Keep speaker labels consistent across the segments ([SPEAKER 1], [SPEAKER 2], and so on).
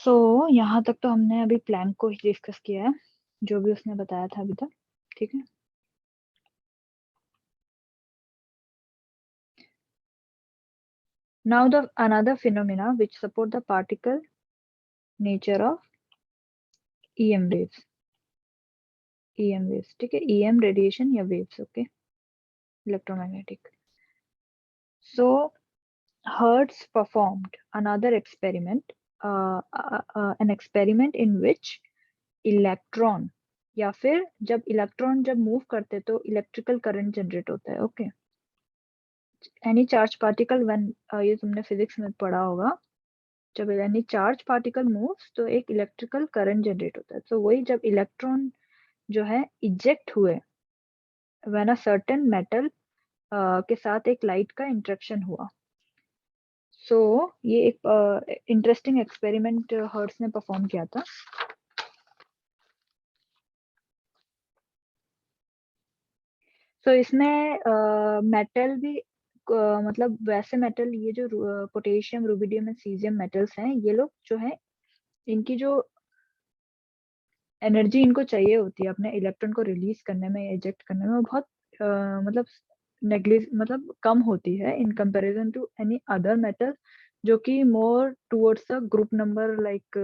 [SPEAKER 1] यहाँ तक तो हमने अभी प्लैंक को ही डिस्कस किया है, जो भी उसने बताया था अभी तक। ठीक है, now the another phenomena which support the particle nature of EM waves. EM waves, ठीक है, EM रेडिएशन या waves, okay, electromagnetic. So Hertz performed another experiment, an experiment in which electron, या फिर जब इलेक्ट्रॉन जब मूव करते तो electrical current generate होता है. Okay, any charge particle when, ये तुमने फिजिक्स में पढ़ा होगा, जब एनी चार्ज पार्टिकल मूव्स तो एक इलेक्ट्रिकल करंट जनरेट होता है. तो वही जब इलेक्ट्रॉन जो है इजेक्ट हुए व्हेन अ सर्टेन मेटल के साथ एक लाइट का इंटरेक्शन हुआ. ये एक इंटरेस्टिंग एक्सपेरिमेंट हर्ट्स ने परफॉर्म किया था. इसमें मेटल भी मतलब वैसे मेटल, ये जो potassium, rubidium and caesium metals हैं, ये लोग जो है, इनकी जो एनर्जी इनको चाहिए होती है अपने इलेक्ट्रॉन को रिलीज करने में, इजेक्ट करने में, वो बहुत मतलब मतलब कम होती है in comparison to any other metal, जो कि more towards the group number, like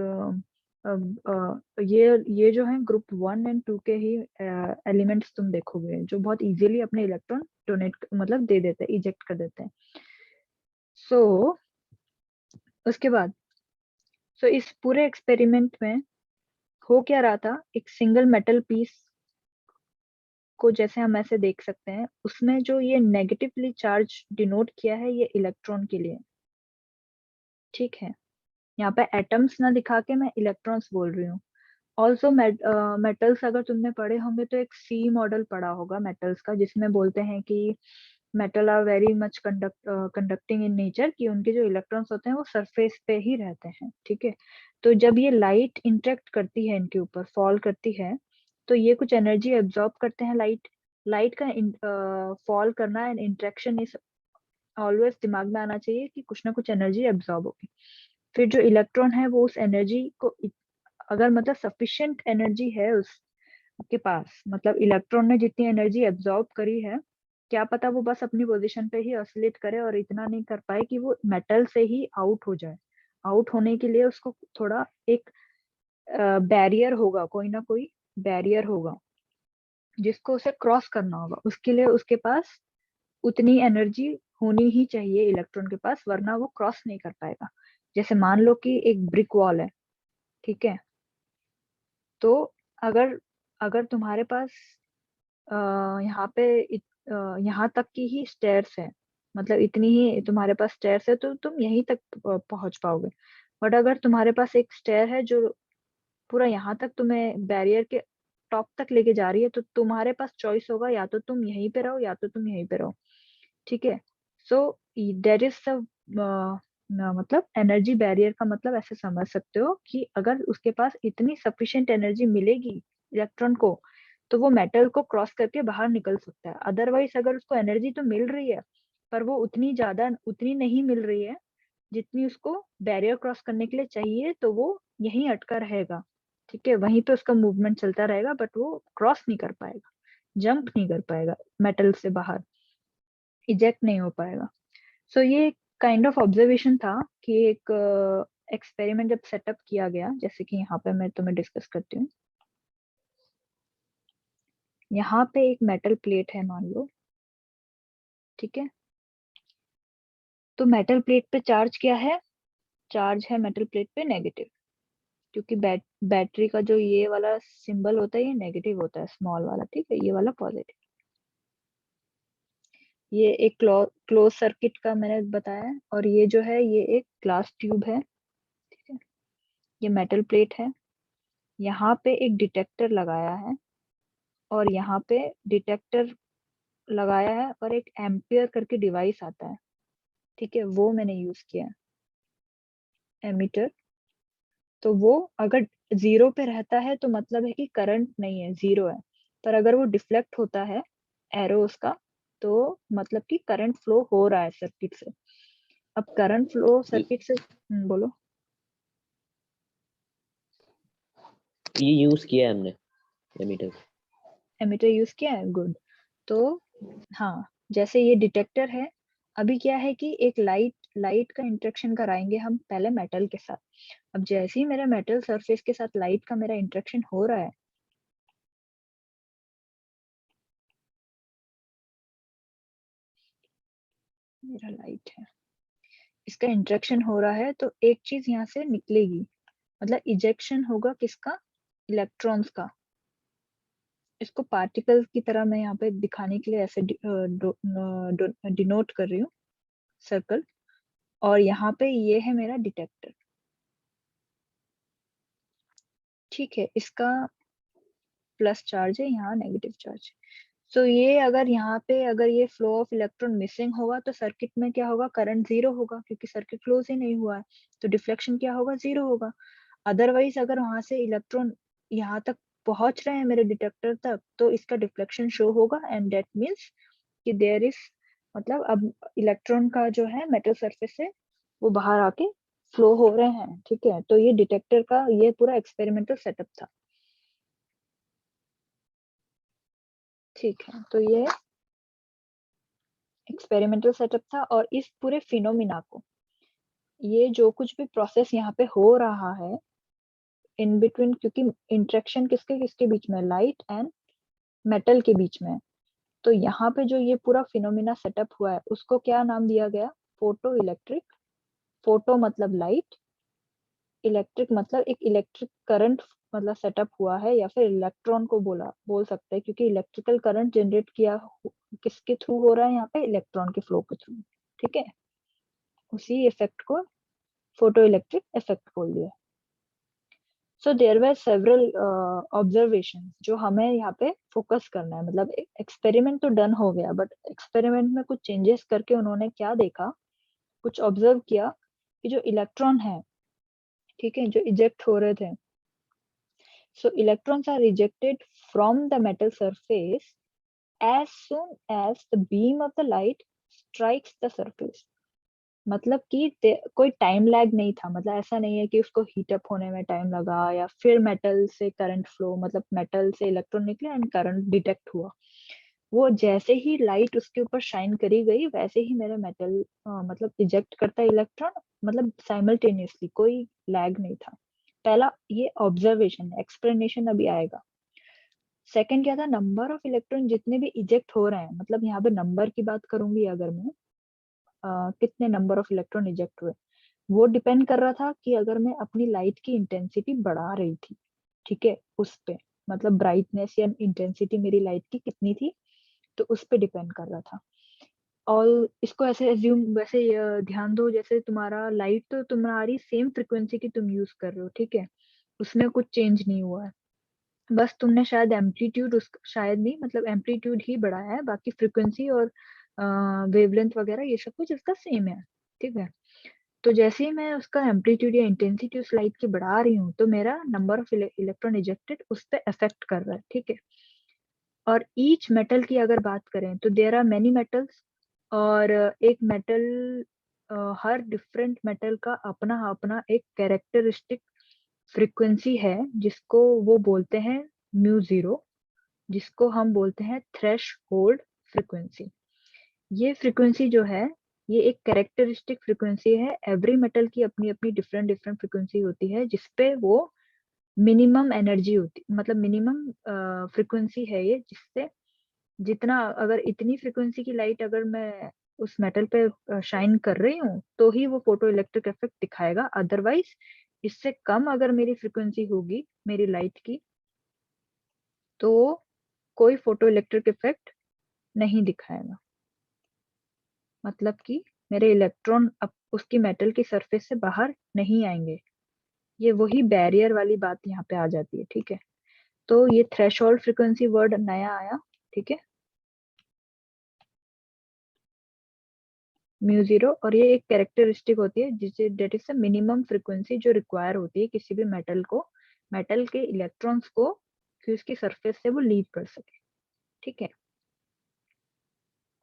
[SPEAKER 1] ये जो है ग्रुप 1 और 2 के ही एलिमेंट्स तुम देखोगे, जो बहुत इजीली अपने इलेक्ट्रॉन डोनेट मतलब दे देते हैं, इजेक्ट कर देते हैं. सो उसके बाद इस पूरे एक्सपेरिमेंट में हो क्या रहा था, एक सिंगल मेटल पीस को जैसे हम ऐसे देख सकते हैं, उसमें जो ये नेगेटिवली चार्ज डिनोट किया है, ये इलेक्ट्रॉन के लिए. ठीक है, यहाँ पे एटम्स ना दिखा के मैं इलेक्ट्रॉन्स बोल रही हूँ. ऑल्सो मेटल्स अगर तुमने पढ़े होंगे तो एक सी मॉडल पढ़ा होगा मेटल्स का, जिसमें बोलते हैं कि metal are very much conducting in nature, कि उनके जो इलेक्ट्रॉन्स होते हैं वो सरफेस पे ही रहते हैं. ठीक है, तो जब ये लाइट इंटरेक्ट करती है, इनके ऊपर फॉल करती है, तो ये कुछ एनर्जी एब्जॉर्ब करते हैं. लाइट लाइट का फॉल करना एंड इंटरेक्शन इज ऑलवेज दिमाग में आना चाहिए कि कुछ ना कुछ एनर्जी एब्जॉर्ब होगी. फिर जो इलेक्ट्रॉन है वो उस एनर्जी को, अगर मतलब सफिशिएंट एनर्जी है उसके पास, मतलब इलेक्ट्रॉन ने जितनी एनर्जी एब्जॉर्ब करी है, क्या पता वो बस अपनी पोजीशन पे ही ऑसिलेट करे और इतना नहीं कर पाए कि वो मेटल से ही आउट हो जाए. आउट होने के लिए उसको थोड़ा एक बैरियर होगा, कोई ना कोई बैरियर होगा जिसको उसे क्रॉस करना होगा. उसके लिए उसके पास उतनी एनर्जी होनी ही चाहिए इलेक्ट्रॉन के पास, वरना वो क्रॉस नहीं कर पाएगा. जैसे मान लो कि एक ब्रिक वॉल है, ठीक है, तो अगर अगर तुम्हारे पास यहाँ पे यहाँ तक की ही स्टेयर्स है, मतलब इतनी ही तुम्हारे पास स्टेयर्स है, तो तुम यहीं तक पहुंच पाओगे. बट अगर तुम्हारे पास एक स्टेयर है जो पूरा यहाँ तक तुम्हें बैरियर के टॉप तक लेके जा रही है, तो तुम्हारे पास चॉइस होगा, या तो तुम यहीं पे रहो या तो तुम यहीं पे रहो. ठीक है, सो देर इज मतलब एनर्जी बैरियर का मतलब ऐसे समझ सकते हो कि अगर उसके पास इतनी सफिशिएंट एनर्जी मिलेगी इलेक्ट्रॉन को, तो वो मेटल को क्रॉस करके बाहर निकल सकता है. अदरवाइज अगर उसको एनर्जी तो मिल रही है, पर वो उतनी नहीं मिल रही है जितनी उसको बैरियर क्रॉस करने के लिए चाहिए, तो वो यहीं अटका रहेगा. ठीक है, वहीं पे उसका मूवमेंट चलता रहेगा, बट वो क्रॉस नहीं कर पाएगा, जंप नहीं कर पाएगा मेटल से बाहर, इजेक्ट नहीं हो पाएगा. ये काइंड ऑफ ऑब्जर्वेशन था कि एक एक्सपेरिमेंट जब सेटअप किया गया, जैसे कि यहाँ पे मैं तुम्हें डिस्कस करती हूँ. यहाँ पे एक मेटल प्लेट है मान लो, ठीक है, तो मेटल प्लेट पे चार्ज क्या है, चार्ज है मेटल प्लेट पे नेगेटिव, क्योंकि बैटरी का जो ये वाला सिंबल होता है ये नेगेटिव होता है, स्मॉल वाला. ठीक है, ये वाला पॉजिटिव. ये एक क्लोज सर्किट का मैंने बताया है, और ये जो है ये एक ग्लास ट्यूब है. ठीक है, ये मेटल प्लेट है, यहाँ पे एक डिटेक्टर लगाया है, और यहाँ पे डिटेक्टर लगाया है, और एक एम्पियर करके डिवाइस आता है. ठीक है, वो मैंने यूज किया है, एमीटर. तो वो अगर 0 पे रहता है तो मतलब है कि करंट नहीं है, 0 है. पर अगर वो डिफ्लेक्ट होता है एरो उसका, तो मतलब कि करंट फ्लो हो रहा है सर्किट से. अब करंट फ्लो सर्किट से, बोलो.
[SPEAKER 2] ये यूज किया है हमने
[SPEAKER 1] एमीटर यूज किया है, गुड। तो हाँ, जैसे ये डिटेक्टर है, अभी क्या है कि एक लाइट का इंटरेक्शन कराएंगे हम पहले मेटल के साथ। अब जैसे ही मेरा मेटल सरफेस के साथ लाइट का मेरा इंटरेक्शन हो रहा है, मेरा लाइट है, इसका इंटरेक्शन हो रहा है, तो एक चीज यहाँ से निकलेगी, मतलब इजेक्शन होगा किसका, इलेक्ट्रॉन्स का। इसको पार्टिकल की तरह मैं यहाँ पे दिखाने के लिए ऐसे डिनोट कर रही हूँ, सर्कल। और यहाँ पे ये है मेरा डिटेक्टर, ठीक है। इसका प्लस चार्ज है, यहाँ नेगेटिव चार्ज। सो ये अगर यहाँ पे अगर ये फ्लो ऑफ इलेक्ट्रॉन मिसिंग होगा तो सर्किट में क्या होगा, करंट जीरो होगा, क्योंकि सर्किट क्लोज ही नहीं हुआ है, तो डिफ्लेक्शन क्या होगा, जीरो होगा। अदरवाइज अगर वहां से इलेक्ट्रॉन यहाँ तक पहुंच रहे हैं मेरे डिटेक्टर तक, तो इसका डिफ्लेक्शन शो होगा, एंड दैट मीन्स कि देयर इज, मतलब अब इलेक्ट्रॉन का जो है मेटल सरफेस से वो बाहर आके फ्लो हो रहे हैं, ठीक है। तो ये डिटेक्टर का ये पूरा एक्सपेरिमेंटल सेटअप था, ठीक है। तो ये एक्सपेरिमेंटल सेटअप था, और इस पूरे फिनोमिना को, ये जो कुछ भी प्रोसेस यहाँ पे हो रहा है इन बिटवीन, क्योंकि इंटरेक्शन किसके किसके बीच में, लाइट एंड मेटल के बीच में, तो यहाँ पे जो ये पूरा फिनोमिना सेटअप हुआ है उसको क्या नाम दिया गया, फोटो इलेक्ट्रिक। फोटो मतलब लाइट, इलेक्ट्रिक मतलब एक इलेक्ट्रिक करंट मतलब सेटअप हुआ है, या फिर इलेक्ट्रॉन को बोल सकते हैं, क्योंकि इलेक्ट्रिकल करंट जनरेट किसके थ्रू हो रहा है, यहाँ पे इलेक्ट्रॉन के फ्लो के थ्रू, ठीक है। उसी इफेक्ट को फोटो इलेक्ट्रिक इफेक्ट बोल दिया। So there were several observation जो हमें यहाँ पे फोकस करना है, मतलब एक्सपेरिमेंट तो डन हो गया, बट एक्सपेरिमेंट में कुछ चेंजेस करके उन्होंने क्या देखा, कुछ ऑब्जर्व किया कि जो इलेक्ट्रॉन है, ठीक है, जो इजेक्ट हो रहे थे, so electrons are rejected from the metal surface as soon as the beam of the light strikes the surface। मतलब कि कोई टाइम लैग नहीं था, मतलब ऐसा नहीं है कि उसको हीट अप होने में टाइम लगा, या फिर मेटल से करंट फ्लो, मतलब मेटल से इलेक्ट्रॉन निकले एंड करंट डिटेक्ट हुआ। वो जैसे ही लाइट उसके ऊपर शाइन करी गई, वैसे ही मेरा मेटल मतलब इजेक्ट करता है इलेक्ट्रॉन, मतलब साइमल्टेनियसली, कोई लैग नहीं था। पहला ये ऑब्जर्वेशन, एक्सप्लेनेशन अभी आएगा। सेकंड क्या था, नंबर ऑफ इलेक्ट्रॉन जितने भी इजेक्ट हो रहे हैं, मतलब यहाँ पे नंबर की बात करूंगी अगर मैं, कितने नंबर ऑफ इलेक्ट्रॉन इजेक्ट हुए, वो डिपेंड कर रहा था कि अगर मैं अपनी लाइट की इंटेंसिटी बढ़ा रही थी, ठीक है, उस पे, मतलब ब्राइटनेस या इंटेंसिटी मेरी लाइट की कितनी थी, तो उस पे डिपेंड कर रहा था। और इसको ऐसे एज्यूम, वैसे ध्यान दो, जैसे तुम्हारा लाइट तो तुम्हारी सेम फ्रिक्वेंसी की तुम यूज कर रहे हो, ठीक है, उसमें कुछ चेंज नहीं हुआ है, बस तुमने शायद एम्पलीट्यूड, उस शायद नहीं, मतलब एम्पलीट्यूड ही बढ़ाया है, बाकी फ्रिक्वेंसी और वेवलेंथ वगैरह ये सब कुछ इसका सेम है, ठीक है। तो जैसे ही मैं उसका एम्पलीट्यूड या इंटेंसिटी उस लाइट की बढ़ा रही हूँ, तो मेरा नंबर ऑफ इलेक्ट्रॉन इजेक्टेड उस पर इफेक्ट कर रहा है, ठीक है। और ईच मेटल की अगर बात करें तो देयर आर मेनी मेटल्स, और एक मेटल, हर डिफरेंट मेटल का अपना अपना एक कैरेक्टरिस्टिक फ्रीक्वेंसी है, जिसको वो बोलते हैं म्यू जीरो, जिसको हम बोलते हैं थ्रेश होल्ड फ्रिक्वेंसी। ये फ्रिक्वेंसी जो है, ये एक कैरेक्टरिस्टिक फ्रिक्वेंसी है, एवरी मेटल की अपनी अपनी डिफरेंट डिफरेंट फ्रिक्वेंसी होती है, जिसपे वो मिनिमम एनर्जी होती, मतलब मिनिमम फ्रिक्वेंसी है ये, जिससे जितना, अगर इतनी फ्रिक्वेंसी की लाइट अगर मैं उस मेटल पे शाइन कर रही हूँ, तो ही वो फोटो इलेक्ट्रिक इफेक्ट दिखाएगा, अदरवाइज इससे कम अगर मेरी फ्रिक्वेंसी होगी मेरी लाइट की, तो कोई फोटो इलेक्ट्रिक इफेक्ट नहीं दिखाएगा, मतलब कि मेरे इलेक्ट्रॉन अब उसकी मेटल की सरफेस से बाहर नहीं आएंगे। ये वही बैरियर वाली बात यहाँ पे आ जाती है, ठीक है। तो ये थ्रेशोल्ड फ्रिक्वेंसी वर्ड नया आया, ठीक है, म्यू जीरो, और ये एक कैरेक्टरिस्टिक होती है जिसे, that is the minimum frequency जो रिक्वायर होती है किसी भी मेटल को, मेटल के इलेक्ट्रॉन्स को, कि उसकी सरफेस से वो लीव कर सके, ठीक है।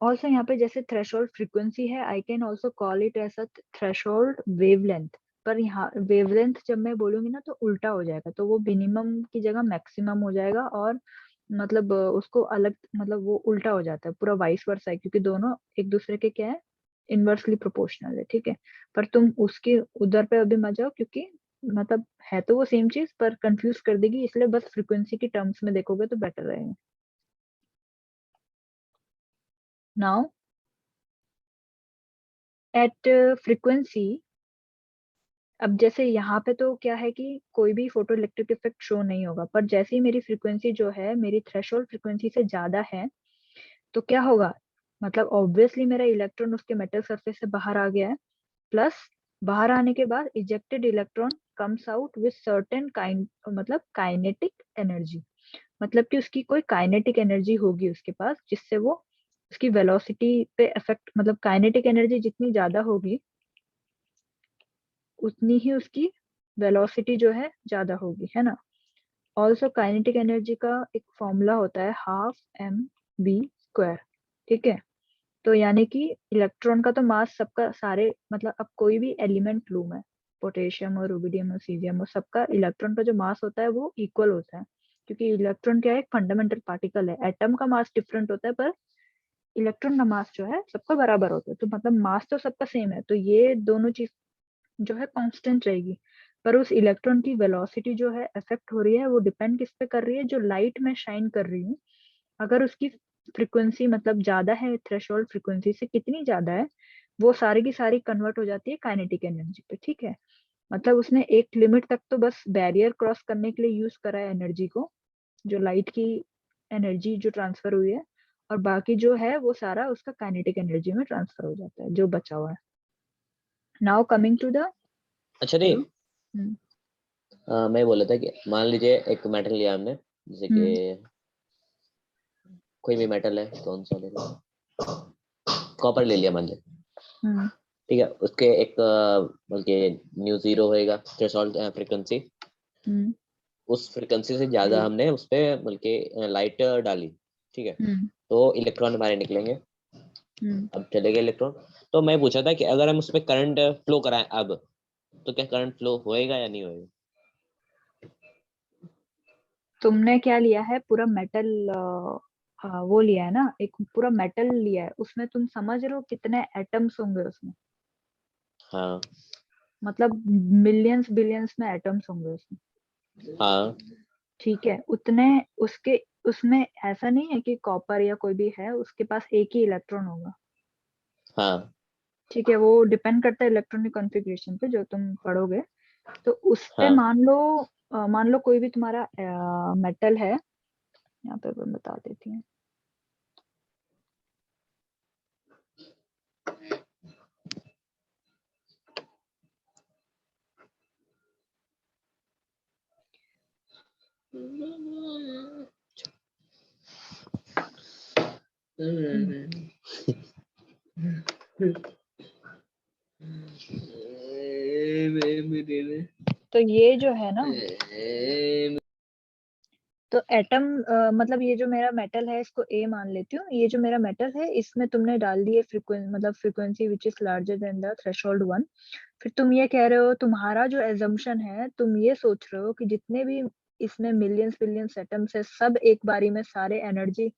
[SPEAKER 1] ऑल्सो यहाँ पे जैसे थ्रेशोल्ड फ्रीक्वेंसी है, I can also call it as a threshold wavelength, पर यहाँ वेवलेंथ जब मैं बोलूंगी ना तो उल्टा हो जाएगा, तो वो मिनिमम की जगह मैक्सिमम हो जाएगा, और मतलब उसको अलग, मतलब वो उल्टा हो जाता है, पूरा वाइस वर्सा है, क्योंकि दोनों एक दूसरे के क्या है, इनवर्सली प्रोपोर्शनल है, ठीक है। पर तुम उसके उधर पे अभी मत जाओ, क्योंकि मतलब है तो वो सेम चीज पर कंफ्यूज कर देगी, इसलिए बस फ्रीक्वेंसी की टर्म्स में देखोगे तो बेटर रहेगा। नाउ एट फ्रीक्वेंसी, अब जैसे यहाँ पे तो क्या है कि कोई भी फोटो इलेक्ट्रिक इफेक्ट शो नहीं होगा, पर जैसे ही मेरी फ्रीक्वेंसी जो है मेरी थ्रेशोल्ड फ्रीक्वेंसी से ज्यादा है, तो क्या होगा, मतलब ऑब्वियसली मेरा इलेक्ट्रॉन उसके मेटल सरफेस से बाहर आ गया है, प्लस बाहर आने के बाद ejected electron comes out with certain kind, मतलब काइनेटिक एनर्जी, मतलब कि उसकी कोई काइनेटिक एनर्जी होगी उसके पास, जिससे वो उसकी वेलोसिटी पे इफेक्ट, मतलब काइनेटिक एनर्जी जितनी ज्यादा होगी उतनी ही उसकी वेलोसिटी जो है ज्यादा होगी, है ना। ऑल्सो काइनेटिक एनर्जी का एक फॉर्मूला होता है ½ mv², ठीक है। तो यानी कि इलेक्ट्रॉन का तो मास सबका सारे, मतलब अब कोई भी एलिमेंट लूं मैं, पोटेशियम और रुबिडियम और सीजियम, और सबका इलेक्ट्रॉन का जो मास होता है वो इक्वल होता है, क्योंकि इलेक्ट्रॉन क्या है, एक फंडामेंटल पार्टिकल है। एटम का मास डिफरेंट होता है, पर इलेक्ट्रॉन का मास जो है सबका बराबर होता है, तो मतलब मास तो सबका सेम है, तो ये दोनों चीज जो है कांस्टेंट रहेगी। पर उस इलेक्ट्रॉन की वेलोसिटी जो है अफेक्ट हो रही है, वो डिपेंड किस पे कर रही है, जो लाइट में शाइन कर रही हूँ, अगर उसकी फ्रीक्वेंसी मतलब ज्यादा है, थ्रेशोल्ड फ्रीक्वेंसी से कितनी ज्यादा है, वो सारी की सारी कन्वर्ट हो जाती है काइनेटिक एनर्जी पे, ठीक है। मतलब उसने एक लिमिट तक तो बस बैरियर क्रॉस करने के लिए यूज करा है एनर्जी को, जो लाइट की एनर्जी जो ट्रांसफर हुई है, और बाकी जो है वो सारा उसका काइनेटिक एनर्जी में ट्रांसफर हो जाता है जो बचा हुआ है। नाउ कमिंग टू द,
[SPEAKER 2] अच्छा नहीं,
[SPEAKER 1] बोलो। हम्म
[SPEAKER 2] मैं बोला था कि मान लीजिए एक मेटल लिया हमने, जैसे कि
[SPEAKER 1] हम्म
[SPEAKER 2] कोई भी मेटल है, कौन सा ले लिया, कॉपर ले लिया मान लीजिए,
[SPEAKER 1] हम्म
[SPEAKER 2] ठीक है। उसके एक बल्कि न्यू जीरो होएगा थ्रेशोल्ड फ्रीक्वेंसी,
[SPEAKER 1] हम्म
[SPEAKER 2] उस फ्रीक्वेंसी से ज्यादा हमने उस पे बल्कि लाइट डाली, ठीक है,
[SPEAKER 1] हम्म
[SPEAKER 2] तो इलेक्ट्रॉन बाहर निकलेंगे।
[SPEAKER 1] हम्म
[SPEAKER 2] अब चले गए इलेक्ट्रॉन। तो मैं पूछा था कि अगर हम उस पे करंट फ्लो कराएं अब, तो क्या करंट फ्लो होएगा या नहीं होएगा?
[SPEAKER 1] तुमने क्या लिया है, पूरा मेटल, वो लिया है ना, एक पूरा मेटल लिया है, उसमें तुम समझ रहे हो कितने एटम्स होंगे उसमें,
[SPEAKER 2] हाँ
[SPEAKER 1] मतलब मिलियंस बिलियंस में एटम्स होंगे उसमें,
[SPEAKER 2] हाँ
[SPEAKER 1] ठीक है। उतने उसके उसमें ऐसा नहीं है कि कॉपर या कोई भी है उसके पास एक ही इलेक्ट्रॉन होगा,
[SPEAKER 2] हाँ
[SPEAKER 1] ठीक है। वो डिपेंड करता है इलेक्ट्रॉनिक कॉन्फ़िगरेशन पे जो तुम पढ़ोगे। तो उस पे
[SPEAKER 2] हाँ।
[SPEAKER 1] मान लो कोई भी तुम्हारा मेटल है, यहाँ पे मैं बता देती हूँ। हम्म, तो ये जो है ना, तो एटम, मतलब ये जो मेरा मेटल है इसको ए मान लेती हूँ, ये जो मेरा मेटल है इसमें तुमने डाल दिए फ्रीक्वेंसी, मतलब frequency which is larger than the threshold one. फिर तुम ये कह रहे हो, तुम्हारा जो एजम्पशन है, तुम ये सोच रहे हो कि जितने भी इसमें मिलियंस बिलियंस एटम्स है, सब एक बारी में सारे एनर्जी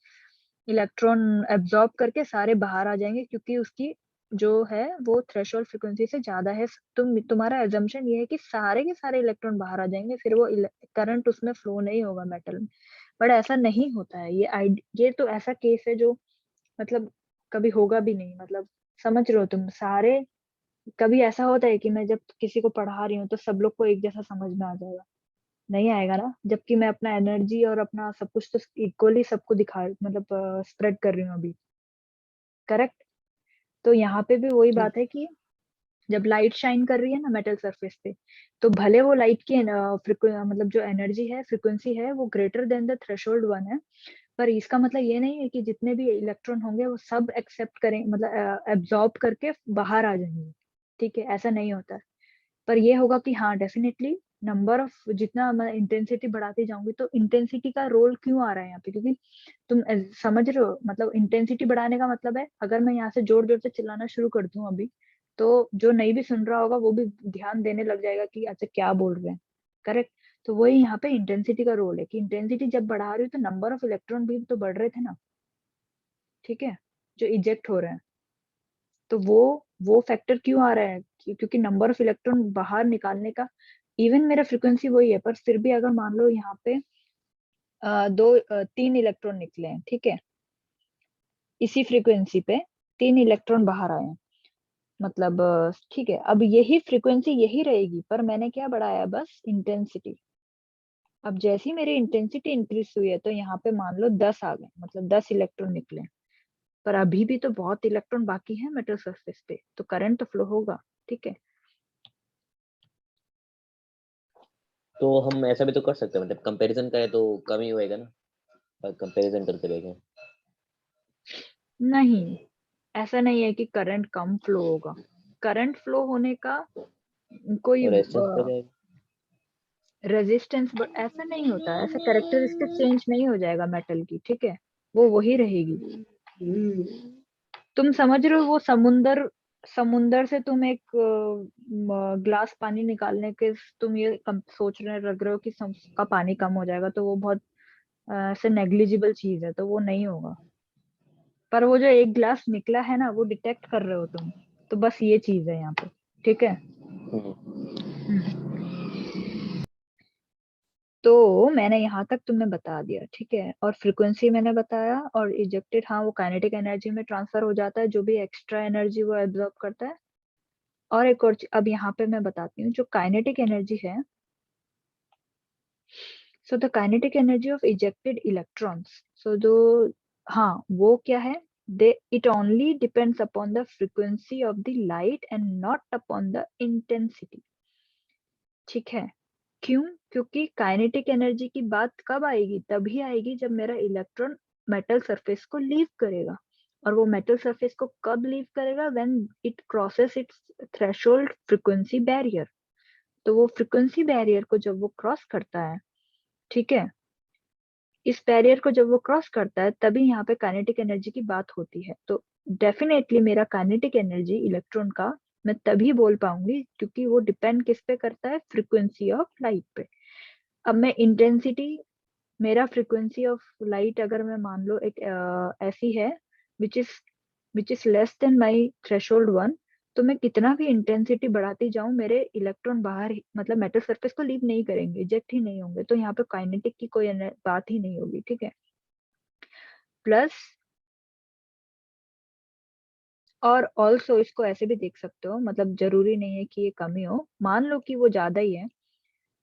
[SPEAKER 1] इलेक्ट्रॉन एब्जॉर्ब करके सारे बाहर आ जाएंगे, क्योंकि उसकी जो है वो थ्रेशोल्ड फ्रीक्वेंसी से ज्यादा है। तुम्हारा एजम्पशन ये है कि सारे के सारे इलेक्ट्रॉन बाहर आ जाएंगे, फिर वो करंट उसमें फ्लो नहीं होगा मेटल में। बट ऐसा नहीं होता है, ये तो ऐसा केस है जो मतलब कभी होगा भी नहीं, मतलब समझ रहे हो तुम सारे। कभी ऐसा होता है कि मैं जब किसी को पढ़ा रही हूँ तो सब लोग को एक जैसा समझ में आ जाएगा, नहीं आएगा ना, जबकि मैं अपना एनर्जी और अपना सब कुछ तो इक्वली सबको दिखा, मतलब स्प्रेड कर रही हूँ अभी, करेक्ट। तो यहाँ पे भी वही बात है कि जब लाइट शाइन कर रही है ना मेटल सरफेस पे, तो भले वो लाइट की मतलब जो एनर्जी है, फ्रिक्वेंसी है, वो greater than the threshold one है, पर इसका मतलब ये नहीं है कि जितने भी इलेक्ट्रॉन होंगे वो सब एक्सेप्ट करें, मतलब एब्जॉर्ब करके बाहर आ जाएंगे, ठीक है, ऐसा नहीं होता है। पर ये होगा कि हाँ डेफिनेटली नंबर ऑफ, जितना मैं इंटेंसिटी बढ़ाती जाऊंगी, तो इंटेंसिटी का रोल क्यों आ रहा है यहाँ पे, क्योंकि तुम समझ रहे हो, मतलब इंटेंसिटी बढ़ाने का मतलब है, अगर मैं यहाँ से जोर जोर से चिल्लाना शुरू कर दूं अभी, तो जो नहीं भी सुन रहा होगा वो भी ध्यान देने लग जाएगा कि अच्छा क्या बोल रहे हैं, करेक्ट। तो वही यहाँ पे इंटेंसिटी का रोल है कि इंटेंसिटी जब बढ़ा रही हो तो नंबर ऑफ इलेक्ट्रॉन भी तो बढ़ रहे थे ना, ठीक है, जो इजेक्ट हो रहे हैं। तो वो फैक्टर क्यों आ रहा है क्योंकि नंबर ऑफ इलेक्ट्रॉन बाहर निकालने का, इवन मेरा फ्रीक्वेंसी वही है, पर फिर भी अगर मान लो यहाँ पे 3 इलेक्ट्रॉन निकले हैं, ठीक है, इसी फ्रीक्वेंसी पे 3 इलेक्ट्रॉन बाहर आए हैं, मतलब ठीक है, अब यही फ्रीक्वेंसी यही रहेगी, पर मैंने क्या बढ़ाया, बस इंटेंसिटी। अब जैसी मेरी इंटेंसिटी इंक्रीज हुई है तो यहाँ पे मान लो 10 आ गए, मतलब 10 इलेक्ट्रॉन निकले, पर अभी भी तो बहुत इलेक्ट्रॉन बाकी है मेटल सरफेस पे, तो करंट तो फ्लो होगा, ठीक है।
[SPEAKER 2] तो हम ऐसा भी तो कर सकते हैं, मतलब कंपैरिजन करें तो कम ही होएगा ना, कंपैरिजन करते रहेंगे।
[SPEAKER 1] नहीं, ऐसा नहीं है कि करंट कम फ्लो होगा, करंट फ्लो होने का कोई
[SPEAKER 2] और रेजिस्टेंस बढ़ जाएगा।
[SPEAKER 1] रेजिस्टेंस ऐसा नहीं होता, ऐसा कैरेक्टरिस्टिक चेंज नहीं हो जाएगा मेटल की, ठीक है, वो वही रहेगी। तुम समझ रहे हो, वो समुंदर, समुंदर से तुम एक ग्लास पानी निकालने के तुम ये सोच रहे लग रहे हो कि का पानी कम हो जाएगा, तो वो बहुत ऐसे नेग्लिजिबल चीज है, तो वो नहीं होगा। पर वो जो एक ग्लास निकला है ना, वो डिटेक्ट कर रहे हो तुम, तो बस ये चीज है यहाँ पे, ठीक है। हम्म। तो मैंने यहाँ तक तुम्हें बता दिया, ठीक है, और फ्रीक्वेंसी मैंने बताया, और इजेक्टेड, हाँ वो काइनेटिक एनर्जी में ट्रांसफर हो जाता है, जो भी एक्स्ट्रा एनर्जी वो एब्जॉर्ब करता है। और एक और अब यहाँ पे मैं बताती हूँ जो काइनेटिक एनर्जी है। So the kinetic energy of ejected electrons, so जो, हाँ वो क्या है, they it only depends upon the frequency of the light and not upon the intensity, ठीक है। क्यों? क्योंकि काइनेटिक एनर्जी की बात कब आएगी, तभी आएगी जब मेरा इलेक्ट्रॉन मेटल सरफेस को लीव करेगा। और वो मेटल सरफेस को कब लीव करेगा, when it crosses it's threshold frequency barrier. तो वो फ्रीक्वेंसी बैरियर को जब वो क्रॉस करता है, ठीक है, इस बैरियर को जब वो क्रॉस करता है तभी यहाँ पे काइनेटिक एनर्जी की बात होती है। तो डेफिनेटली मेरा काइनेटिक एनर्जी इलेक्ट्रॉन का मैं तभी बोल पाऊंगी क्योंकि वो डिपेंड किस पे करता है, फ्रीक्वेंसी ऑफ लाइट पे। अब मैं इंटेंसिटी, मेरा फ्रीक्वेंसी ऑफ लाइट अगर मैं मान लो एक ऐसी है which is less than my threshold one, तो मैं कितना भी इंटेंसिटी बढ़ाती जाऊं, मेरे इलेक्ट्रॉन बाहर मतलब मेटल सरफेस को लीव नहीं करेंगे, इजेक्ट ही नहीं होंगे, तो यहाँ पे काइनेटिक की कोई बात ही नहीं होगी, ठीक है। प्लस, और ऑल्सो इसको ऐसे भी देख सकते हो, मतलब जरूरी नहीं है कि ये कमी हो, मान लो कि वो ज्यादा ही है,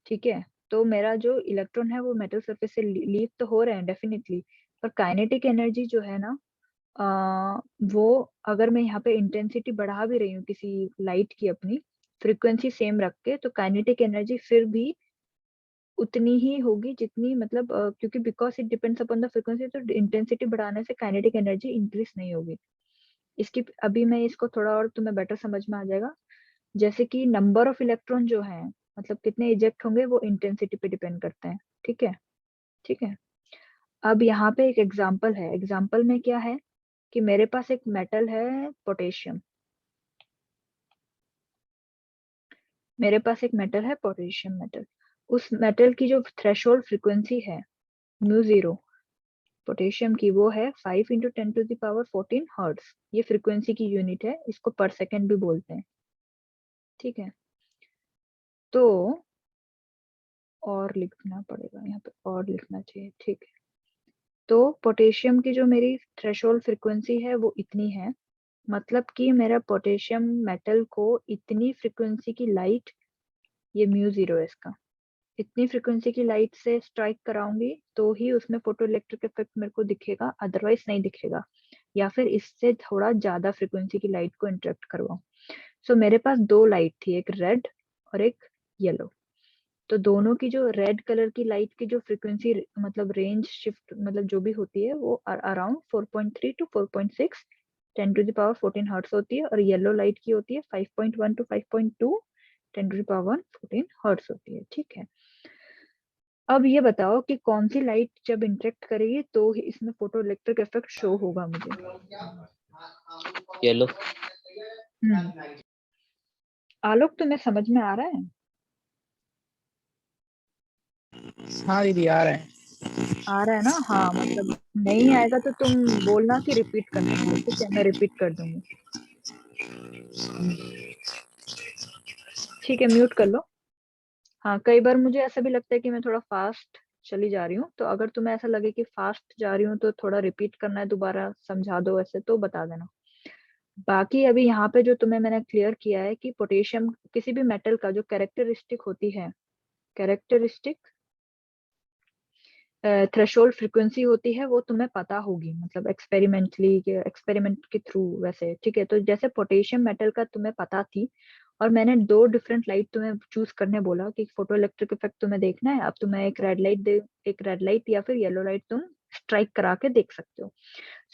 [SPEAKER 1] ठीक है, तो मेरा जो इलेक्ट्रॉन है वो मेटल सरफेस से लीव तो हो रहे हैं डेफिनेटली, पर काइनेटिक एनर्जी जो है ना, वो अगर मैं यहाँ पे इंटेंसिटी बढ़ा भी रही हूँ किसी लाइट की अपनी, फ्रीक्वेंसी सेम रख के, तो काइनेटिक एनर्जी फिर भी उतनी ही होगी जितनी, मतलब क्योंकि because it depends upon the frequency, तो इंटेंसिटी बढ़ाने से काइनेटिक एनर्जी इंक्रीज नहीं होगी। इसकी अभी मैं इसको थोड़ा और तुम्हें बेटर समझ में आ जाएगा। जैसे कि नंबर ऑफ इलेक्ट्रॉन जो है, मतलब कितने इजेक्ट होंगे, वो इंटेंसिटी पे डिपेंड करते हैं, ठीक है, ठीक है। अब यहाँ पे एक एग्जांपल है, एग्जांपल में क्या है कि मेरे पास एक मेटल है पोटेशियम, मेरे पास एक मेटल है पोटेशियम मेटल, उस मेटल की जो थ्रेशोल्ड फ्रीक्वेंसी है म्यू जीरो, पोटेशियम की, वो है 5 × 10⁻14 हर्ट्ज, ये फ्रीक्वेंसी की यूनिट है, इसको पर सेकेंड भी बोलते हैं, ठीक है। तो और लिखना पड़ेगा यहाँ पे, और लिखना चाहिए, ठीक है। तो पोटेशियम की जो मेरी थ्रेशोल्ड फ्रीक्वेंसी है वो इतनी है, मतलब कि मेरा पोटेशियम मेटल को इतनी फ्रीक्वेंसी की लाइट, ये म्यू जीरो है इसका, इतनी फ्रीक्वेंसी की लाइट से स्ट्राइक कराऊंगी तो ही उसमें फोटो इलेक्ट्रिक इफेक्ट मेरे को दिखेगा, अदरवाइज नहीं दिखेगा, या फिर इससे थोड़ा ज्यादा फ्रीक्वेंसी की लाइट को इंटरेक्ट करवाऊं। सो मेरे पास दो लाइट थी, एक रेड और एक येलो। तो दोनों की जो रेड कलर की लाइट की जो फ्रीक्वेंसी, मतलब रेंज शिफ्ट, मतलब जो भी होती है वो अराउंड 4.3 to 4.6 10⁻14 हर्ट्स होती है, और येलो लाइट की होती है 5.1 to 5.2 10⁻14 हर्ट्स होती है, ठीक है। अब ये बताओ कि कौन सी लाइट जब इंटरेक्ट करेगी तो ही इसमें फोटो इलेक्ट्रिक इफेक्ट शो होगा मुझे।
[SPEAKER 2] येलो।
[SPEAKER 1] हम्म आलोक, तुम्हें समझ में आ रहा है?
[SPEAKER 3] हाँ दीदी आ रहे हैं।
[SPEAKER 1] आ रहा है ना? हाँ, मतलब नहीं आएगा तो तुम बोलना कि रिपीट करने के लिए, ठीक है? मैं रिपीट कर दूंगी। ठीक है, म्यूट कर लो। हाँ, कई बार मुझे ऐसा भी लगता है कि मैं थोड़ा फास्ट चली जा रही हूँ, तो अगर तुम्हें ऐसा लगे कि फास्ट जा रही हूँ तो थोड़ा रिपीट करना है, दोबारा समझा दो ऐसे, तो बता देना। बाकी अभी यहाँ पे जो तुम्हें मैंने क्लियर किया है कि पोटेशियम किसी भी मेटल का जो कैरेक्टरिस्टिक होती है, कैरेक्टरिस्टिक थ्रेशोल्ड फ्रीक्वेंसी होती है, वो तुम्हें पता होगी, मतलब एक्सपेरिमेंट के थ्रू वैसे, ठीक है? तो जैसे पोटेशियम मेटल का तुम्हें पता थी, और मैंने दो डिफरेंट लाइट तुम्हें चूज करने बोला कि फोटो इलेक्ट्रिक इफेक्ट तुम्हें देखना है, अब तुम्हें एक रेड लाइट या फिर येलो लाइट तुम स्ट्राइक करा के देख सकते हो।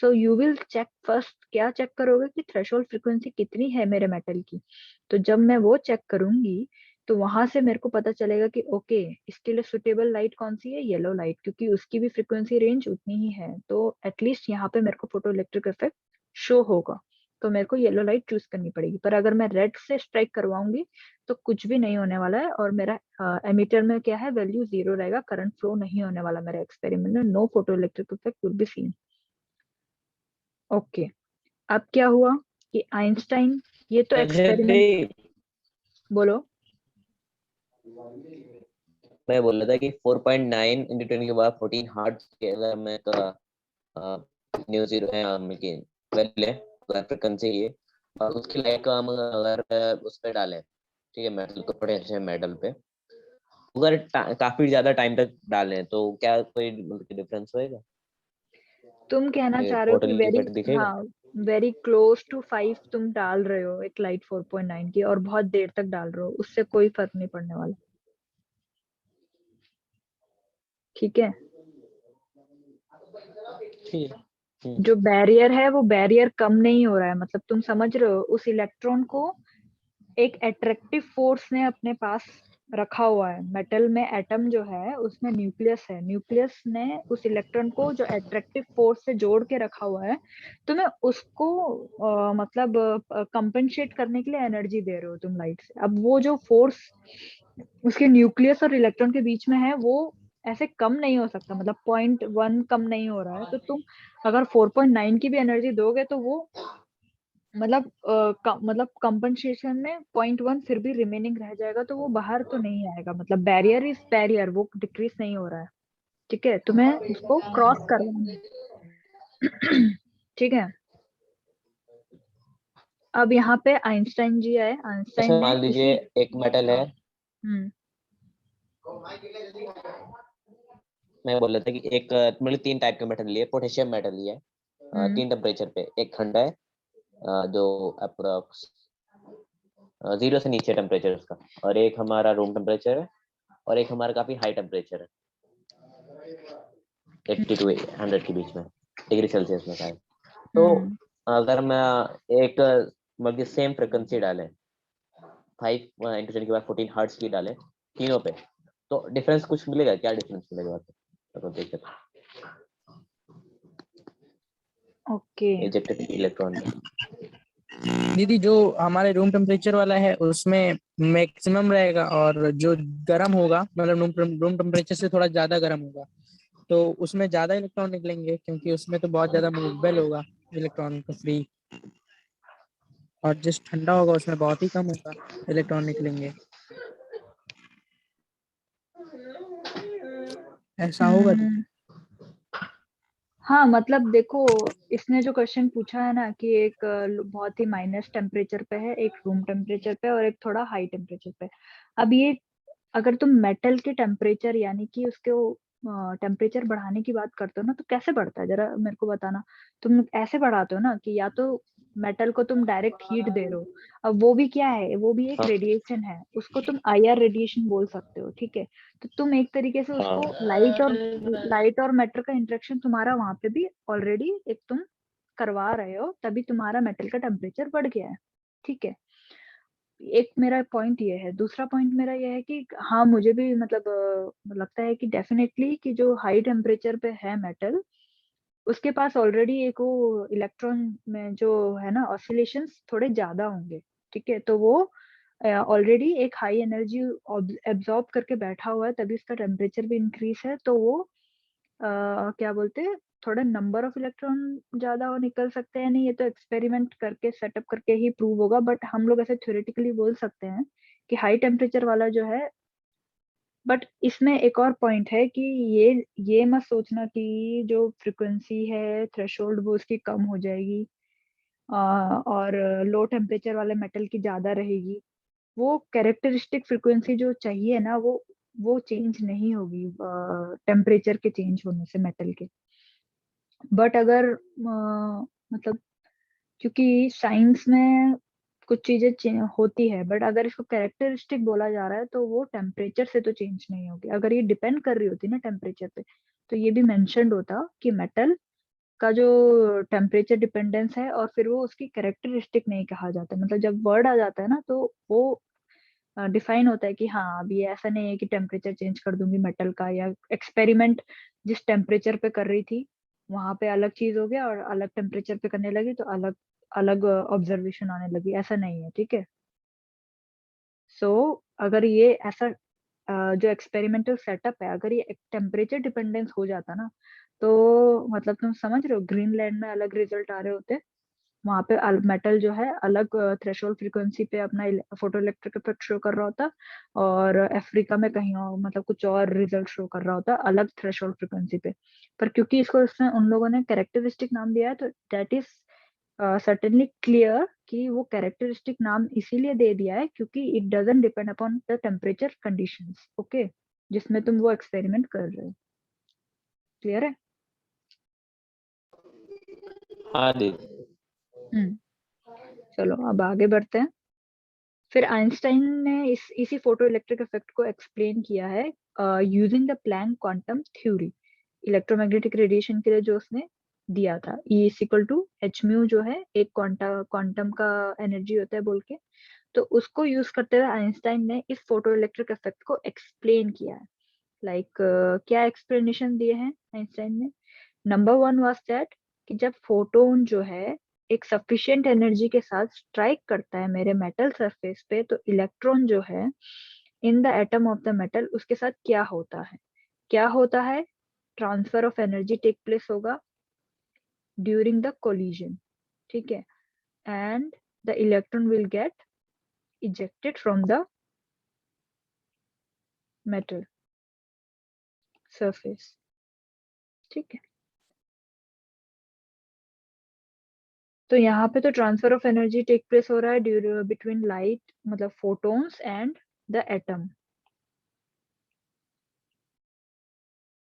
[SPEAKER 1] So you will check first, क्या चेक करोगे कि थ्रेशोल्ड फ्रीक्वेंसी कितनी है मेरे मेटल की। तो जब मैं वो चेक करूंगी, तो वहां से मेरे को पता चलेगा कि ओके, इसके लिए सुटेबल लाइट कौन सी है, येलो लाइट, क्योंकि उसकी भी फ्रीक्वेंसी रेंज उतनी ही है, तो एटलीस्ट यहाँ पे मेरे को फोटो इलेक्ट्रिक इफेक्ट शो होगा, तो मेरे को येलो लाइट चूज करनी पड़ेगी। पर अगर मैं रेड से स्ट्राइक करवाऊंगी तो कुछ भी नहीं होने वाला है, और मेरा एमीटर में क्या है, वैल्यू 0 रहेगा, करंट फ्लो नहीं होने वाला मेरे एक्सपेरिमेंट में, no photo electric effect will be seen. Okay, अब क्या हुआ कि आइंस्टाइन, ये तो एक्सपेरिमेंट, बोलो।
[SPEAKER 2] मैं बोल रहा था कि 4.9 इंटू 10 के बाद 14 हर्ट्ज के अगर मैं न्यू जीरो है वैल्यू है, फ्रिक्वेंसी ये, और उसकी लाइट को हम अगर उस पे डालें, ठीक है, मेटल को पोटेशियम मेटल पे, अगर काफी ज्यादा टाइम तक डालें तो क्या कोई मतलब डिफरेंस होएगा?
[SPEAKER 1] तुम कहना चाह रहे हो
[SPEAKER 2] फोटो
[SPEAKER 1] कि वेरी,
[SPEAKER 2] इफेक्ट दिखेगा?
[SPEAKER 1] हाँ, वेरी क्लोज टू 5 तुम डाल रहे हो एक लाइट 4.9 की, और बहुत देर तक डाल रहे हो, उससे कोई फर्क नहीं पड़ने वाला, ठीक है?
[SPEAKER 2] ठीक है।
[SPEAKER 1] जो बैरियर है वो बैरियर कम नहीं हो रहा है, मतलब तुम समझ रहे हो, उस इलेक्ट्रॉन को एक एट्रैक्टिव फोर्स ने अपने पास रखा हुआ है। मेटल में एटम जो है उसमें न्यूक्लियस है, न्यूक्लियस ने उस इलेक्ट्रॉन को जो एट्रैक्टिव फोर्स से जोड़ के रखा हुआ है, तो मैं उसको मतलब कंपनसेट करने के लिए एनर्जी दे रहे हो तुम लाइट से। अब वो जो फोर्स उसके न्यूक्लियस और इलेक्ट्रॉन के बीच में है, वो ऐसे कम नहीं हो सकता, मतलब 0.1 कम नहीं हो रहा है, तो तुम अगर 4.9 की भी एनर्जी दोगे तो वो मतलब मतलब कंपनसेशन में 0.1 फिर भी रिमेनिंग रह जाएगा, तो वो बाहर तो नहीं आएगा, मतलब बैरियर इज बैरियर, वो डिक्रीज नहीं हो रहा है, ठीक है? तुम्हें उसको क्रॉस करवाना है। ठीक है, अब यहाँ पे आइंस्टाइन जी आए, आइंस्टाइन
[SPEAKER 2] अच्छा
[SPEAKER 1] ने
[SPEAKER 2] मान लीजिए
[SPEAKER 1] इसी,
[SPEAKER 2] एक मेटल है,
[SPEAKER 1] हम्म
[SPEAKER 2] मैं बोल रहा था कि एक मतलब 3 टाइप के मेटल लिए, पोटेशियम मेटल लिया है,
[SPEAKER 1] हम्म
[SPEAKER 2] 3 टेम्परेचर पे, एक ठंडा है जो अप्रोक्स 0 से नीचे टेम्परेचर उसका, और एक हमारा रूम टेम्परेचर है, और एक हमारा काफी हाई टेम्परेचर है, 80 टू 100 के बीच में डिग्री सेल्सियस में शायद। तो
[SPEAKER 1] हम्म
[SPEAKER 2] अगर मैं एक मतलब सेम फ्रिक्वेंसी डालें, 5 इंटू 10 के बाद 14 हर्ट्ज की डालें तीनों पे, तो डिफरेंस कुछ मिलेगा? क्या डिफरेंस मिलेगा? तो देखते
[SPEAKER 1] ओके।
[SPEAKER 2] इजेक्टेड इलेक्ट्रॉन में।
[SPEAKER 3] दीदी जो हमारे रूम टेम्परेचर वाला है उसमें मैक्सिमम रहेगा, और जो गर्म होगा मतलब रूम टेम्परेचर से थोड़ा ज्यादा गर्म होगा, तो उसमें ज्यादा इलेक्ट्रॉन निकलेंगे, क्योंकि उसमें तो बहुत ज्यादा मूवेबल होगा इलेक्ट्रॉन का फ्री। और जिस ठंडा होगा उसमें बहुत ही कम होगा इलेक्ट्रॉन निकलेंगे। ऐसा होगा दीदी।
[SPEAKER 1] हम्म हाँ, मतलब देखो, इसने जो क्वेश्चन पूछा है ना कि एक बहुत ही माइनस टेम्परेचर पे है, एक रूम टेम्परेचर पे, और एक थोड़ा हाई टेम्परेचर पे। अब ये, अगर तुम मेटल के टेम्परेचर यानी कि उसके टेम्परेचर बढ़ाने की बात करते हो ना, तो कैसे बढ़ता है जरा मेरे को बताना। तुम ऐसे बढ़ाते हो ना कि या तो मेटल को तुम डायरेक्ट हीट दे रहे हो, अब वो भी क्या है, वो भी एक
[SPEAKER 2] हाँ
[SPEAKER 1] रेडिएशन है, उसको तुम आईआर रेडिएशन बोल सकते हो, ठीक है? तो तुम एक तरीके से
[SPEAKER 2] हाँ।
[SPEAKER 1] उसको लाइट और मैटर का इंटरेक्शन तुम्हारा वहां पे भी ऑलरेडी एक तुम करवा रहे हो, तभी तुम्हारा मेटल का टेम्परेचर बढ़ गया है, ठीक है? एक मेरा पॉइंट ये है। दूसरा पॉइंट मेरा ये है कि हाँ, मुझे भी मतलब लगता है कि डेफिनेटली कि जो हाई टेम्परेचर पे है मेटल, उसके पास ऑलरेडी एक वो इलेक्ट्रॉन में जो है ना ऑसिलेशंस थोड़े ज्यादा होंगे, ठीक है? तो वो ऑलरेडी एक हाई एनर्जी एब्जॉर्ब करके बैठा हुआ है, तभी उसका टेम्परेचर भी इंक्रीज है, तो वो क्या बोलते हैं, थोड़ा नंबर ऑफ इलेक्ट्रॉन ज्यादा हो निकल सकते हैं। नहीं, ये तो एक्सपेरिमेंट करके सेटअप करके ही प्रूव होगा, बट हम लोग ऐसे थ्योरेटिकली बोल सकते हैं कि हाई टेम्परेचर वाला जो है। बट इसमें एक और पॉइंट है कि ये मत सोचना कि जो फ्रिक्वेंसी है थ्रेशोल्ड वो उसकी कम हो जाएगी, और लो टेम्परेचर वाले मेटल की ज्यादा रहेगी। वो कैरेक्टरिस्टिक फ्रिक्वेंसी जो चाहिए ना, वो चेंज नहीं होगी टेम्परेचर के चेंज होने से मेटल के। बट अगर मतलब, क्योंकि साइंस में कुछ चीजें होती है, बट अगर इसको कैरेक्टरिस्टिक बोला जा रहा है तो वो टेम्परेचर से तो चेंज नहीं होगी। अगर ये डिपेंड कर रही होती ना टेम्परेचर पे, तो ये भी मेंशन्ड होता कि मेटल का जो टेम्परेचर डिपेंडेंस है, और फिर वो उसकी कैरेक्टरिस्टिक नहीं कहा जाता। मतलब जब वर्ड आ जाता है ना, तो वो डिफाइन होता है कि हाँ, अब ये ऐसा नहीं है कि टेम्परेचर चेंज कर दूंगी मेटल का, या एक्सपेरिमेंट जिस टेम्परेचर पे कर रही थी वहां पे अलग चीज हो गया, और अलग टेम्परेचर पे करने लगी तो अलग अलग ऑब्जर्वेशन आने लगी। ऐसा नहीं है, ठीक है। सो अगर ये ऐसा जो एक्सपेरिमेंटल सेटअप है, अगर ये टेम्परेचर डिपेंडेंस हो जाता ना, तो मतलब तुम समझ रहे हो, ग्रीनलैंड में अलग रिजल्ट आ रहे होते, वहां पे मेटल जो है अलग थ्रेशोल्ड फ्रीक्वेंसी पे अपना फोटो इलेक्ट्रिक इफेक्ट शो कर रहा होता, और अफ्रीका में कहीं और मतलब कुछ और रिजल्ट शो कर रहा होता अलग थ्रेशोल्ड फ्रीक्वेंसी पे। पर क्योंकि इसको उसने उन लोगों ने कैरेक्टरिस्टिक नाम दिया है, तो दैट इज सर्टेनली क्लियर कि वो कैरेक्टरिस्टिक नाम इसीलिए दे दिया है क्योंकि it doesn't depend upon the temperature conditions, okay, जिसमें तुम वो एक्सपेरिमेंट कर रहे हो। क्लियर है?
[SPEAKER 2] हाँ दीदी।
[SPEAKER 1] चलो अब आगे बढ़ते हैं। फिर आइंस्टाइन ने इसी फोटो इलेक्ट्रिक इफेक्ट को एक्सप्लेन किया है using the Planck quantum theory. Electromagnetic radiation के लिए जो उसने दिया था, E equal to h mu, जो है एक क्वांटम का एनर्जी होता है बोल के, तो उसको यूज करते हुए आइंस्टाइन ने इस फोटो इलेक्ट्रिक इफेक्ट को एक्सप्लेन किया है। लाइक क्या एक्सप्लेनेशन दिए हैं आइंस्टाइन ने? नंबर वन वाज दैट कि जब फोटोन जो है एक सफिशिएंट एनर्जी के साथ स्ट्राइक करता है मेरे मेटल सरफेस पे, तो इलेक्ट्रॉन जो है in the atom of the metal, उसके साथ क्या होता है? क्या होता है? Transfer of energy take place होगा ड्यूरिंग द कोलिजन, ठीक है, and the electron will get ejected from the metal surface, ठीक है। तो यहाँ पे तो transfer of energy take place हो रहा है बिटवीन लाइट, मतलब फोटोन्स एंड द एटम।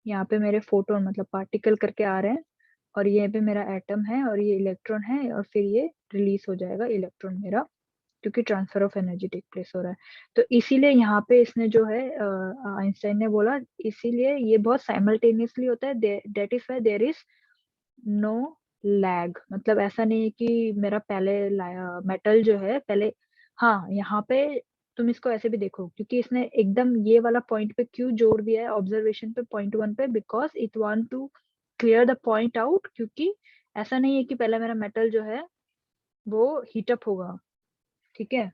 [SPEAKER 1] यहाँ पे मेरे फोटोन मतलब पार्टिकल करके आ रहे हैं, और ये पे मेरा एटम है और ये इलेक्ट्रॉन है, और फिर ये रिलीज हो जाएगा इलेक्ट्रॉन मेरा, क्योंकि transfer of energy take place हो रहा है। तो इसीलिए यहाँ पे इसने जो है आइंस्टाइन ने बोला, इसीलिए ये बहुत साइमल्टेनियसली होता है, that is why there is no lag. मतलब ऐसा नहीं है कि मेरा पहले मेटल जो है पहले, हाँ यहाँ पे तुम इसको ऐसे भी देखो, क्योंकि इसने एकदम ये वाला पॉइंट पे क्यों जोर दिया है ऑब्जर्वेशन पे, पॉइंट वन पे, because it want to clear the point out. क्योंकि ऐसा नहीं है कि पहले मेरा मेटल जो है वो हीटअप होगा, ठीक है।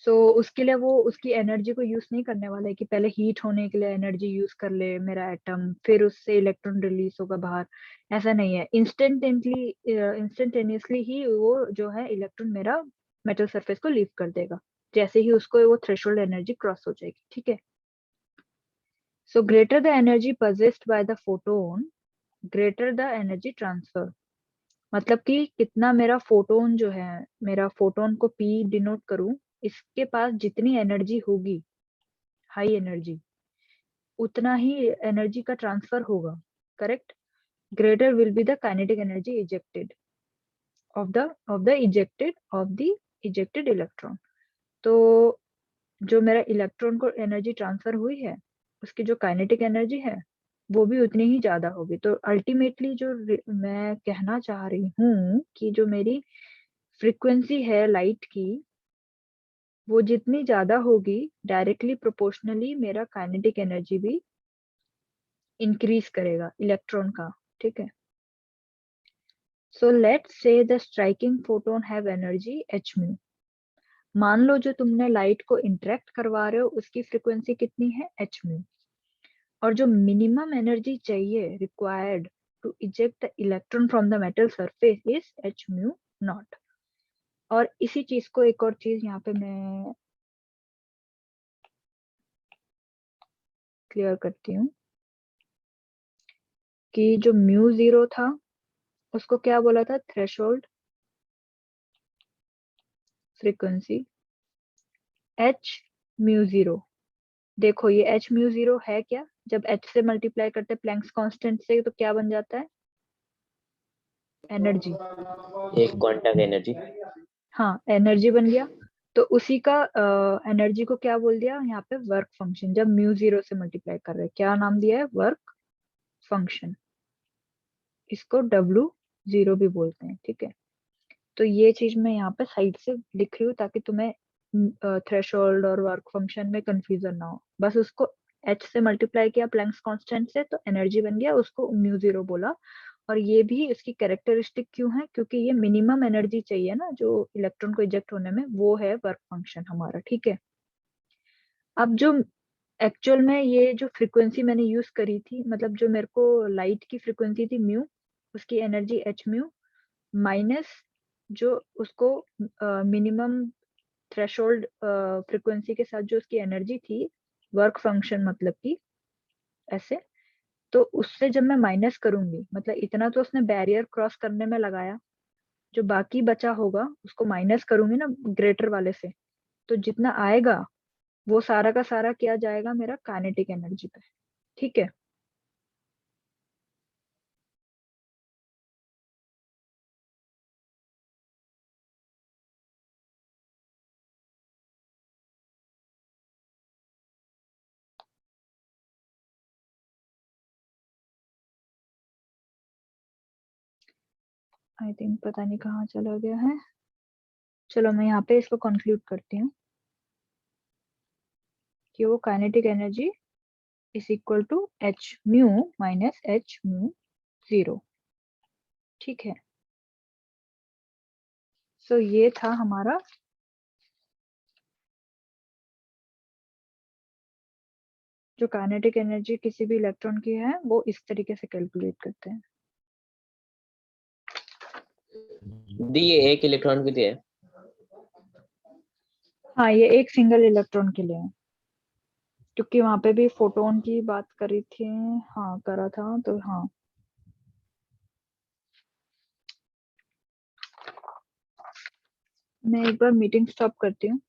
[SPEAKER 1] सो उसके लिए वो उसकी एनर्जी को यूज नहीं करने वाला है कि पहले हीट होने के लिए एनर्जी यूज कर ले मेरा एटम, फिर उससे इलेक्ट्रॉन रिलीज होगा बाहर। ऐसा नहीं है, इंस्टेंटेनियसली ही वो जो है इलेक्ट्रॉन मेरा मेटल सरफेस को लीव कर देगा, जैसे ही उसको वो थ्रेशोल्ड एनर्जी क्रॉस हो जाएगी, ठीक है। So greater the energy possessed by the photon, greater the energy transfer. मतलब कि कितना मेरा फोटोन जो है, मेरा फोटोन को P डिनोट करूं, इसके पास जितनी एनर्जी होगी, हाई एनर्जी, उतना ही एनर्जी का ट्रांसफर होगा, correct. Greater will be the kinetic energy ejected of the ejected electron. तो जो मेरा इलेक्ट्रॉन को एनर्जी ट्रांसफर हुई है, उसकी जो काइनेटिक एनर्जी है वो भी उतनी ही ज्यादा होगी। तो अल्टीमेटली जो मैं कहना चाह रही हूँ कि जो मेरी फ्रीक्वेंसी है लाइट की, वो जितनी ज्यादा होगी, डायरेक्टली प्रोपोर्शनली मेरा काइनेटिक एनर्जी भी इंक्रीज करेगा इलेक्ट्रॉन का, ठीक है। So let's say the striking photon have energy h mu. मान लो जो तुमने लाइट को इंटरेक्ट करवा रहे हो उसकी फ्रीक्वेंसी कितनी है, h म्यू, और जो मिनिमम एनर्जी चाहिए required to eject the electron from the metal surface is h mu not. और इसी चीज को एक और चीज यहाँ पे मैं क्लियर करती हूँ कि जो म्यू जीरो था उसको क्या बोला था, threshold frequency, h mu zero. देखो ये h म्यू जीरो है क्या, जब h से मल्टीप्लाई करते हैं प्लैंक्स कांस्टेंट से तो क्या बन जाता है, एनर्जी।
[SPEAKER 2] एक क्वांटम एनर्जी।
[SPEAKER 1] हाँ एनर्जी बन गया। तो उसी का एनर्जी को क्या बोल दिया यहाँ पे, वर्क फंक्शन। जब म्यू जीरो से मल्टीप्लाई कर रहे हैं क्या नाम दिया है, वर्क फंक्शन। इसको W जीरो भी बोलते हैं, ठीक है। तो ये चीज मैं यहाँ पे साइड से लिख रही हूँ ताकि तुम्हें थ्रेशोल्ड और वर्क फंक्शन में कंफ्यूजन ना हो। बस उसको h से मल्टीप्लाई किया प्लैंक्स कांस्टेंट से तो एनर्जी बन गया, उसको म्यू जीरो बोला। और ये भी इसकी कैरेक्टरिस्टिक क्यों है, क्योंकि ये मिनिमम एनर्जी चाहिए ना जो इलेक्ट्रॉन को इजेक्ट होने में, वो है वर्क फंक्शन हमारा, ठीक है। अब जो एक्चुअल में ये जो फ्रीक्वेंसी मैंने यूज करी थी, मतलब जो मेरे को लाइट की फ्रीक्वेंसी थी म्यू, उसकी एनर्जी h म्यू माइनस जो उसको मिनिमम थ्रेशोल्ड फ्रीक्वेंसी के साथ जो उसकी एनर्जी थी, वर्क फंक्शन मतलब कि ऐसे, तो उससे जब मैं माइनस करूंगी, मतलब इतना तो उसने बैरियर क्रॉस करने में लगाया, जो बाकी बचा होगा उसको माइनस करूंगी ना ग्रेटर वाले से, तो जितना आएगा वो सारा का सारा किया जाएगा मेरा काइनेटिक एनर्जी पे, ठीक है। आई थिंक पता नहीं कहाँ चला गया है। चलो मैं यहाँ पे इसको कंक्लूड करती हूँ कि वो kinetic energy is equal to h mu minus h mu zero, ठीक है। सो ये था हमारा जो काइनेटिक एनर्जी किसी भी इलेक्ट्रॉन की है वो इस तरीके से कैलकुलेट करते हैं।
[SPEAKER 2] दी ये एक इलेक्ट्रॉन की है।
[SPEAKER 1] हाँ ये एक सिंगल इलेक्ट्रॉन के लिए है, क्योंकि वहां पे भी फोटोन की बात करी थी, हाँ करा था, तो हाँ। मैं एक बार मीटिंग स्टॉप करती हूँ।